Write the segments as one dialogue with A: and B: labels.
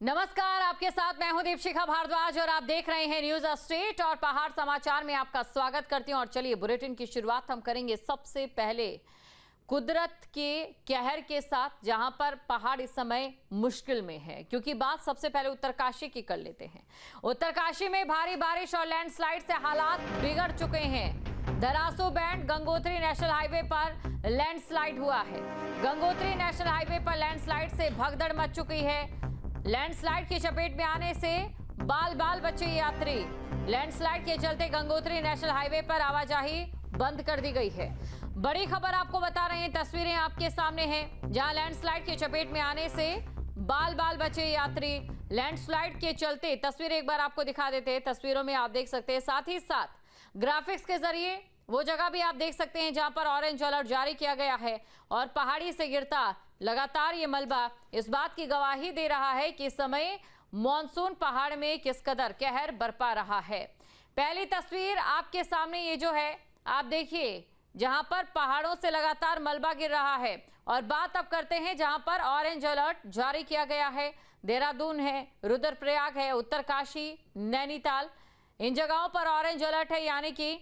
A: नमस्कार, आपके साथ मैं हूं दीपशिखा भारद्वाज और आप देख रहे हैं न्यूज स्टेट और पहाड़ समाचार में आपका स्वागत करती हूं। और चलिए बुलेटिन की शुरुआत हम करेंगे सबसे पहले कुदरत के कहर के साथ, जहां पर पहाड़ इस समय मुश्किल में है। क्योंकि बात सबसे पहले उत्तरकाशी की कर लेते हैं। उत्तरकाशी में भारी बारिश और लैंडस्लाइड से हालात बिगड़ चुके हैं। Dharasu band Gangotri national highway पर लैंडस्लाइड हुआ है। गंगोत्री नेशनल हाईवे पर लैंडस्लाइड से भगदड़ मच चुकी है। लैंडस्लाइड की चपेट में आने से बाल बाल बचे यात्री। लैंडस्लाइड के चलते गंगोत्री नेशनल हाईवे पर आवाजाही बंद कर दी गई है। बड़ी खबर आपको बता रहे हैं, तस्वीरें आपके सामने हैं, जहां लैंडस्लाइड की चपेट में आने से बाल बाल बचे यात्री। लैंडस्लाइड के चलते तस्वीरें एक बार आपको दिखा देते हैं। तस्वीरों में आप देख सकते हैं, साथ ही साथ ग्राफिक्स के जरिए वो जगह भी आप देख सकते हैं जहां पर ऑरेंज अलर्ट जारी किया गया है। और पहाड़ी से गिरता लगातार ये मलबा इस बात की गवाही दे रहा है कि इस समय मॉनसून पहाड़ में किस कदर कहर बरपा रहा है। पहली तस्वीर आपके सामने ये जो है, आप देखिए, जहां पर पहाड़ों से लगातार मलबा गिर रहा है। और बात अब करते हैं जहां पर ऑरेंज अलर्ट जारी किया गया है। देहरादून है, रुद्रप्रयाग है, उत्तरकाशी, नैनीताल, इन जगहों पर ऑरेंज अलर्ट है, यानी कि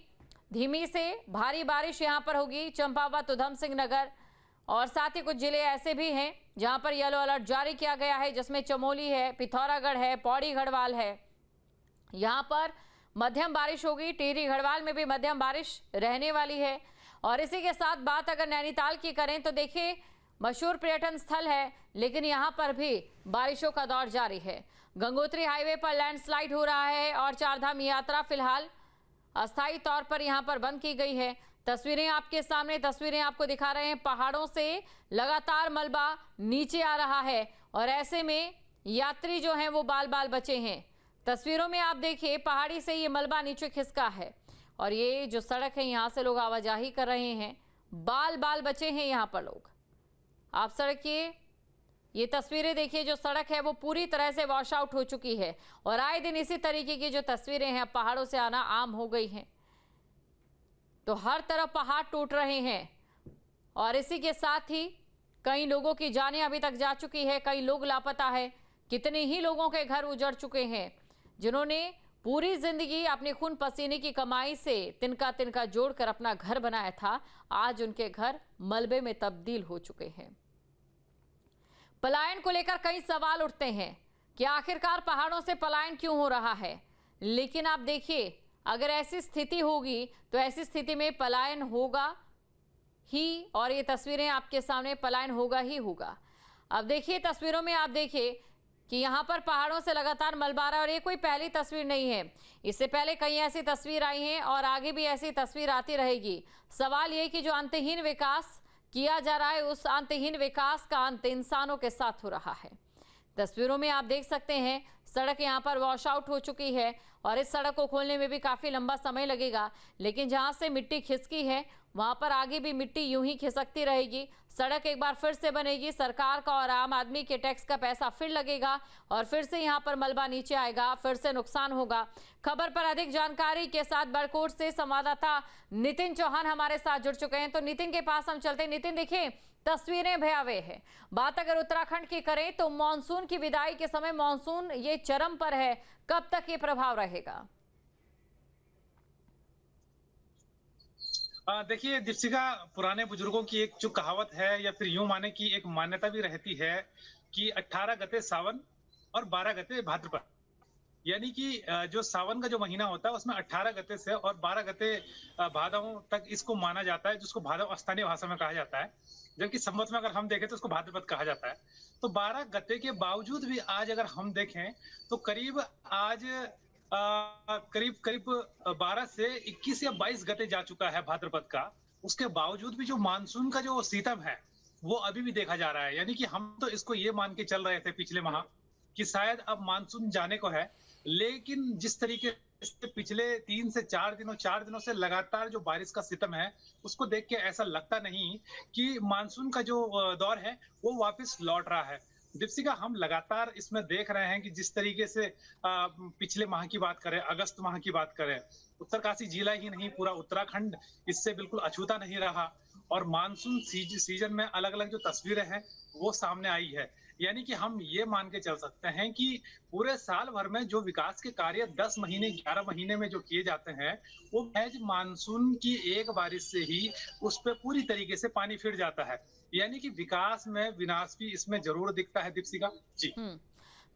A: धीमी से भारी बारिश यहां पर होगी। चंपावत, उधम सिंह नगर और साथ ही कुछ जिले ऐसे भी हैं जहां पर येलो अलर्ट जारी किया गया है, जिसमें चमोली है, पिथौरागढ़ है, पौड़ी गढ़वाल है। यहां पर मध्यम बारिश होगी। टिहरी गढ़वाल में भी मध्यम बारिश रहने वाली है। और इसी के साथ बात अगर नैनीताल की करें तो देखिए, मशहूर पर्यटन स्थल है, लेकिन यहां पर भी बारिशों का दौर जारी है। गंगोत्री हाईवे पर लैंडस्लाइड हो रहा है और चारधाम यात्रा फिलहाल अस्थायी तौर पर यहां पर बंद की गई है। तस्वीरें आपके सामने, तस्वीरें आपको दिखा रहे हैं। पहाड़ों से लगातार मलबा नीचे आ रहा है और ऐसे में यात्री जो हैं वो बाल बाल बचे हैं। तस्वीरों में आप देखिए, पहाड़ी से ये मलबा नीचे खिसका है और ये जो सड़क है, यहाँ से लोग आवाजाही कर रहे हैं। बाल बाल बचे हैं यहाँ पर लोग। आप सड़क की ये तस्वीरें देखिए, जो सड़क है वो पूरी तरह से वॉश आउट हो चुकी है। और आए दिन इसी तरीके की जो तस्वीरें हैं, पहाड़ों से आना आम हो गई हैं। तो हर तरफ पहाड़ टूट रहे हैं और इसी के साथ ही कई लोगों की जानें अभी तक जा चुकी है, कई लोग लापता है। कितने ही लोगों के घर उजड़ चुके हैं, जिन्होंने पूरी जिंदगी अपने खून पसीने की कमाई से तिनका तिनका जोड़कर अपना घर बनाया था, आज उनके घर मलबे में तब्दील हो चुके हैं। पलायन को लेकर कई सवाल उठते हैं कि आखिरकार पहाड़ों से पलायन क्यों हो रहा है। लेकिन आप देखिए, अगर ऐसी स्थिति होगी तो ऐसी स्थिति में पलायन होगा ही, और ये तस्वीरें आपके सामने, पलायन होगा ही होगा। अब देखिए तस्वीरों में, आप देखिए कि यहाँ पर पहाड़ों से लगातार मलबा रहा है। और ये कोई पहली तस्वीर नहीं है, इससे पहले कई ऐसी तस्वीर आई हैं और आगे भी ऐसी तस्वीर आती रहेगी। सवाल ये कि जो अंतहीन विकास किया जा रहा है, उस अंतहीन विकास का अंत इंसानों के साथ हो रहा है। तस्वीरों में आप देख सकते हैं, सड़क यहाँ पर वॉश आउट हो चुकी है और इस सड़क को खोलने में भी काफ़ी लंबा समय लगेगा। लेकिन जहाँ से मिट्टी खिसकी है, वहाँ पर आगे भी मिट्टी यूं ही खिसकती रहेगी। सड़क एक बार फिर से बनेगी, सरकार का और आम आदमी के टैक्स का पैसा फिर लगेगा और फिर से यहाँ पर मलबा नीचे आएगा, फिर से नुकसान होगा। खबर पर अधिक जानकारी के साथ बड़कोट से संवाददाता नितिन चौहान हमारे साथ जुड़ चुके हैं। तो नितिन के पास हम चलते हैं। नितिन, देखिए तस्वीरें भयावह है। बात अगर उत्तराखंड की करें तो मानसून की विदाई के समय मानसून ये चरम पर है, कब तक ये प्रभाव रहेगा?
B: देखिए दीपशिखा, पुराने बुजुर्गों की एक जो कहावत है, या फिर यूं माने की एक मान्यता भी रहती है कि 18 गते सावन और 12 गते भाद्रपद। यानी कि जो सावन का जो महीना होता है उसमें 18 गते से और 12 गते भादव तक इसको माना जाता है, जिसको भादव स्थानीय भाषा में कहा जाता है। जबकि संवत में अगर हम देखें तो उसको भाद्रपद कहा जाता है। तो 12 गते के बावजूद भी आज अगर हम देखें तो करीब आज करीब करीब 12 से 21 या 22 गते जा चुका है भाद्रपद का। उसके बावजूद भी जो मानसून का जो सितम है वो अभी भी देखा जा रहा है। यानी कि हम तो इसको ये मान के चल रहे थे पिछले माह कि शायद अब मानसून जाने को है, लेकिन जिस तरीके से पिछले 3 से 4 दिनों से लगातार जो बारिश का सितम है, उसको देख के ऐसा लगता नहीं कि मानसून का जो दौर है वो वापस लौट रहा है। दीपशिखा, हम लगातार इसमें देख रहे हैं कि जिस तरीके से पिछले माह की बात करें, अगस्त माह की बात करें, उत्तरकाशी जिला ही नहीं पूरा उत्तराखंड इससे बिल्कुल अछूता नहीं रहा। और मानसून सीजन में अलग अलग जो तस्वीरें हैं वो सामने आई है। यानी कि हम ये मान के चल सकते हैं कि पूरे साल भर में जो विकास के कार्य 10 महीने 11 महीने में जो किए जाते हैं, वो महज मानसून की एक बारिश से ही उस पे पूरी तरीके से पानी फिर जाता है। यानी कि विकास में विनाश भी इसमें जरूर दिखता है दीपशिका जी।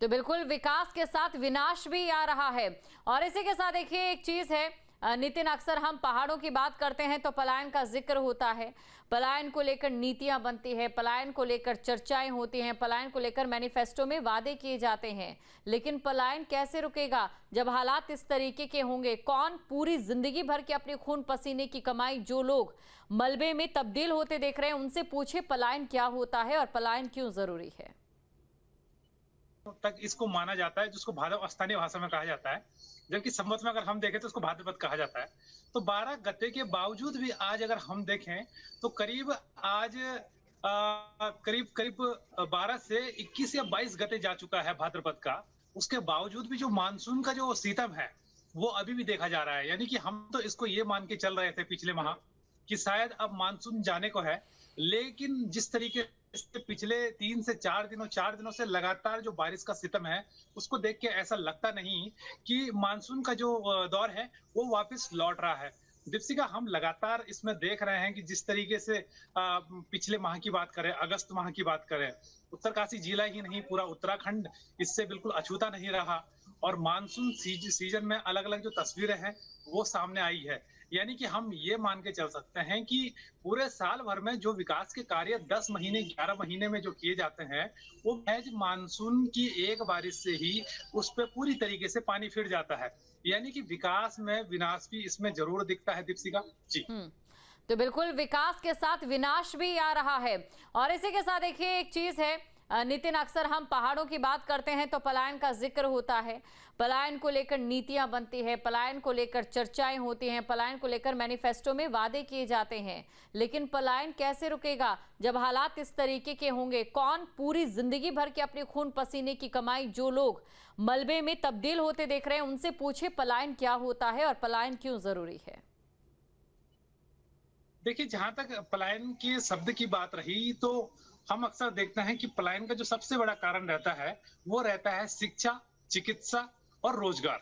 A: तो बिल्कुल विकास के साथ विनाश भी आ रहा है। और इसी के साथ देखिए एक चीज है नितिन, अक्सर हम पहाड़ों की बात करते हैं तो पलायन का जिक्र होता है, पलायन को लेकर नीतियां बनती है, पलायन को लेकर चर्चाएं होती हैं, पलायन को लेकर मैनिफेस्टो में वादे किए जाते हैं। लेकिन पलायन कैसे रुकेगा जब हालात इस तरीके के होंगे? कौन पूरी जिंदगी भर के अपने खून पसीने की कमाई जो लोग मलबे में तब्दील होते देख रहे हैं, उनसे पूछे पलायन क्या होता है और पलायन क्यों जरूरी है।
B: तक इसको माना जाता है, जिसको भादव स्थानीय भाषा में कहा जाता है, जबकि संवत में अगर हम देखें तो उसको भाद्रपद कहा जाता है। तो 12 गते के बावजूद भी आज अगर हम देखें तो करीब आज करीब 12 से 21 या 22 गते जा चुका है भाद्रपद का। उसके बावजूद भी जो मानसून का जो सितम है वो अभी भी देखा जा रहा है। यानी कि हम तो इसको ये मान के चल रहे थे पिछले माह कि शायद अब मानसून जाने को है, लेकिन जिस तरीके से पिछले 3 से 4 दिनों से लगातार जो बारिश का सितम है, उसको देख के ऐसा लगता नहीं कि मानसून का जो दौर है वो वापस लौट रहा है। दीपशिका, हम लगातार इसमें देख रहे हैं कि जिस तरीके से पिछले माह की बात करें, अगस्त माह की बात करें, उत्तरकाशी जिला ही नहीं पूरा उत्तराखंड इससे बिल्कुल अछूता नहीं रहा। और मानसून सीजन में अलग अलग जो तस्वीरें हैं वो सामने आई है। यानी कि हम ये मान के चल सकते हैं कि पूरे साल भर में जो विकास के कार्य 10 महीने 11 महीने में जो किए जाते हैं, वो महज मानसून की एक बारिश से ही उस पे पूरी तरीके से पानी फिर जाता है। यानी कि विकास में विनाश भी इसमें जरूर दिखता है दीपशिका जी।
A: तो बिल्कुल विकास के साथ विनाश भी आ रहा है। और इसी के साथ देखिए एक चीज है नितिन, अक्सर हम पहाड़ों की बात करते हैं तो पलायन का जिक्र होता है, पलायन को लेकर नीतियां बनती है, पलायन को लेकर चर्चाएं होती हैं, पलायन को लेकर मैनिफेस्टो में वादे किए जाते हैं। लेकिन पलायन कैसे रुकेगा जब हालात इस तरीके के होंगे? कौन पूरी जिंदगी भर के अपने खून पसीने की कमाई जो लोग मलबे में तब्दील होते देख रहे हैं, उनसे पूछे पलायन क्या होता है और पलायन क्यों जरूरी है।
B: देखिए, जहां तक पलायन के शब्द की बात रही तो हम अक्सर देखते हैं कि पलायन का जो सबसे बड़ा कारण रहता है वो रहता है शिक्षा, चिकित्सा और रोजगार।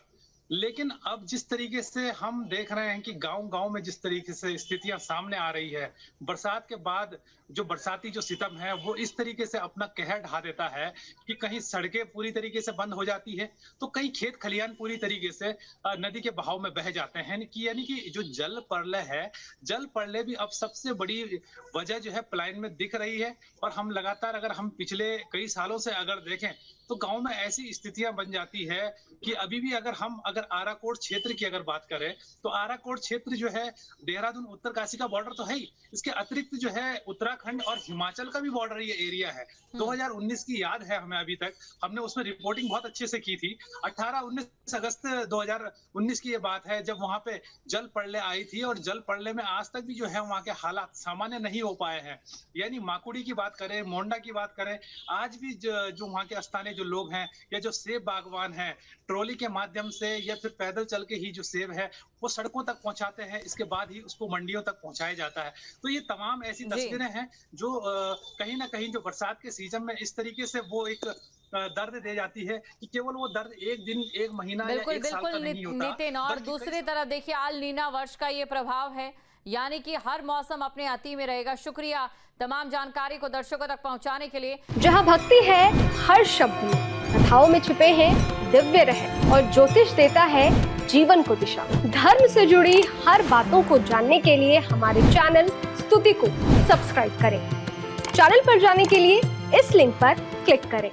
B: लेकिन अब जिस तरीके से हम देख रहे हैं कि गांव-गांव में जिस तरीके से स्थितियां सामने आ रही है, बरसात के बाद जो बरसाती जो सितम है वो इस तरीके से अपना कहर ढा देता है कि कहीं सड़कें पूरी तरीके से बंद हो जाती है, तो कहीं खेत खलियान पूरी तरीके से नदी के बहाव में बह जाते हैं। यानी कि जो जल प्रलय है, जल प्रलय भी अब सबसे बड़ी वजह जो है पलायन में दिख रही है। और हम लगातार अगर हम पिछले कई सालों से अगर देखें तो गांव में ऐसी स्थितियां बन जाती है कि अभी भी अगर आराकोट क्षेत्र की अगर बात करें तो आराकोट क्षेत्र जो है देहरादून उत्तरकाशी का बॉर्डर तो है ही, इसके अतिरिक्त जो है उत्तराखंड और हिमाचल का भी बॉर्डर ये एरिया है। 2019 की याद है हमें, अभी तक हमने उसमें रिपोर्टिंग बहुत अच्छे से की थी। 18-19 अगस्त 2019 की ये बात है जब वहां पे जल प्रलय आई थी, और जल प्रलय में आज तक भी जो है वहां के हालात सामान्य नहीं हो पाए हैं। यानी माकुड़ी की बात करें, मोंडा की बात करें, आज भी जो वहां के स्थानीय जो लोग हैं या जो सेब बागवान हैं, ट्रॉली के माध्यम से या फिर पैदल चल के ही जो सेब है वो सड़कों तक पहुंचाते हैं, इसके बाद ही उसको मंडियों तक पहुंचाया जाता है। तो ये तमाम ऐसी तस्वीरें हैं जो कहीं ना कहीं जो बरसात के सीजन में इस तरीके से वो एक दर्द दे जाती है कि केवल वो दर्द एक दिन, एक महीना या एक साल का नहीं होता।
A: नितिन, और दूसरी तरफ देखिए अल नीना वर्ष का ये प्रभाव है, यानी कि हर मौसम अपने अति में रहेगा। शुक्रिया तमाम जानकारी को दर्शकों तक पहुंचाने के लिए।
C: जहां भक्ति है हर शब्द में, कथाओं में छिपे हैं दिव्य रहस्य और ज्योतिष देता है जीवन को दिशा। धर्म से जुड़ी हर बातों को जानने के लिए हमारे चैनल स्तुति को सब्सक्राइब करें। चैनल पर जाने के लिए इस लिंक पर क्लिक करें।